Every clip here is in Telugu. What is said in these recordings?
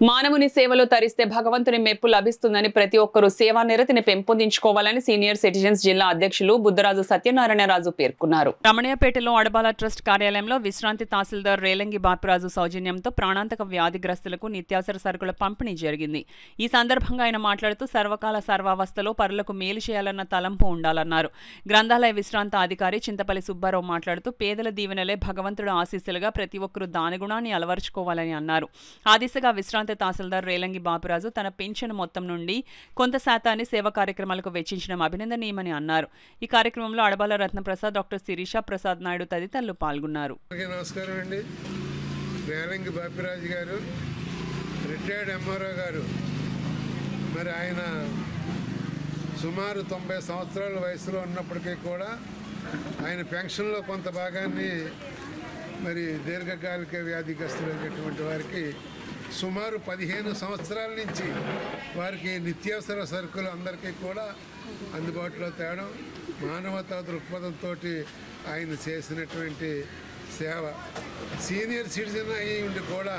మానవుని సేవలో తరిస్తే భగవంతుని మెప్పు లభిస్తుందని ప్రతి ఒక్కరూ సేవా నిరతిని పెంపొందించుకోవాలని సీనియర్ సిటిజన్స్ జిల్లా అధ్యక్షులు బుద్ధరాజు సత్యనారాయణరాజు పేర్కొన్నారు. రమణయ్యపేటలో అడబాల ట్రస్ట్ కార్యాలయంలో విశ్రాంతి తహసీల్దార్ రేలంగి బాపురాజు సౌజన్యంతో ప్రాణాంతక వ్యాధిగ్రస్తులకు నిత్యావసర సరుకుల పంపిణీ జరిగింది. ఈ సందర్భంగా ఆయన మాట్లాడుతూ సర్వకాల సర్వావస్థలో పరులకు మేలు చేయాలన్న తలంపు ఉండాలన్నారు. గ్రంథాలయ విశ్రాంత అధికారి చింతపల్లి సుబ్బారావు మాట్లాడుతూ పేదల దీవెనలే భగవంతుడు ఆశీస్సులుగా ప్రతి ఒక్కరూ దానగుణాన్ని అలవర్చుకోవాలని అన్నారు. ఆ దిశగా విశ్రాంతి తహసీల్దార్ రేలంగి బాపురాజు తన పెన్షన్ మొత్తం నుండి కొంత శాతాన్ని సేవా కార్యక్రమాలకు వెచ్చించడం అభినందనీయమని అన్నారు. ఈ కార్యక్రమంలో అడబాల రత్నప్రసాద్, డాక్టర్ శిరీష ప్రసాద్ నాయుడు తదితరులు పాల్గొన్నారు. నమస్కారం అండి. రేలంగి బాపురాజు గారు రిటైర్డ్ ఎంఆర్ఓ గారు, మరి ఆయన సుమారు 90 సంవత్సరాల వయసులో ఉన్నప్పటికీ కూడా ఆయన పెన్షన్లో కొంత భాగాన్ని మరి దీర్ఘకాలిక వ్యాధిగ్రస్తులైనటువంటి వారికి సుమారు 15 సంవత్సరాల నుంచి వారికి నిత్యావసర సరుకులు అందరికీ కూడా అందుబాటులో తేవడం, మానవతా దృక్పథంతో ఆయన చేసినటువంటి సేవ. సీనియర్ సిటిజన్ అయ్యి ఉండి కూడా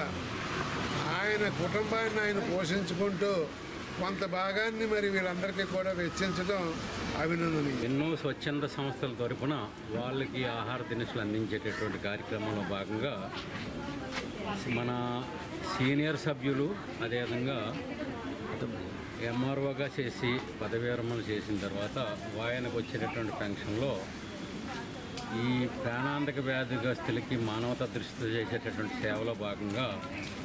ఆయన కుటుంబాన్ని ఆయన పోషించుకుంటూ కొంత భాగాన్ని మరి వీళ్ళందరికీ కూడా వెచ్చించడం అభినందనీయం. ఎన్నో స్వచ్ఛంద సంస్థల తరపున వాళ్ళకి ఆహార దినుసులు అందించేటటువంటి కార్యక్రమంలో భాగంగా మన సీనియర్ సభ్యులు అదేవిధంగా ఎంఆర్ఓగా చేసి పదవీ విరమణ చేసిన తర్వాత ఆయనకు వచ్చేటటువంటి పెన్షన్లో ఈ ప్రాణాంతక వ్యాధిగ్రస్తులకి మానవతా దృష్టితో చేసేటటువంటి సేవలో భాగంగా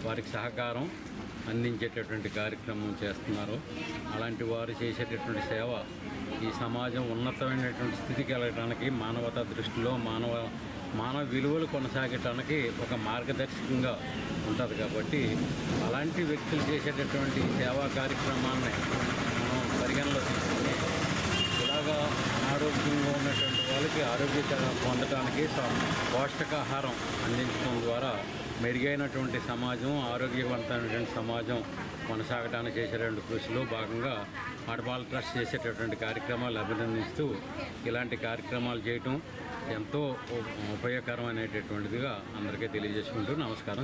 వారికి సహకారం అందించేటటువంటి కార్యక్రమం చేస్తున్నారు. అలాంటి వారు చేసేటటువంటి సేవ ఈ సమాజం ఉన్నతమైనటువంటి స్థితికి వెళ్ళడానికి, మానవతా దృష్టిలో మానవ విలువలు కొనసాగటానికి ఒక మార్గదర్శకంగా ఉంటుంది. కాబట్టి అలాంటి వ్యక్తులు చేసేటటువంటి సేవా కార్యక్రమాన్ని మనం పరిగణలో తీసుకుని ఇలాగా అనారోగ్యంగా ఉన్నటువంటి వాళ్ళకి ఆరోగ్య పొందడానికి పౌష్టికాహారం అందించడం ద్వారా మెరుగైనటువంటి సమాజం, ఆరోగ్యవంతమైనటువంటి సమాజం కొనసాగడానికి చేసేటువంటి కృషిలో భాగంగా అడబాల ట్రస్ట్ చేసేటటువంటి కార్యక్రమాలు అభినందిస్తూ ఇలాంటి కార్యక్రమాలు చేయటం ఎంతో ఉపయోగకరమైనటువంటిదిగా అందరికీ తెలియజేసుకుంటూ నమస్కారం.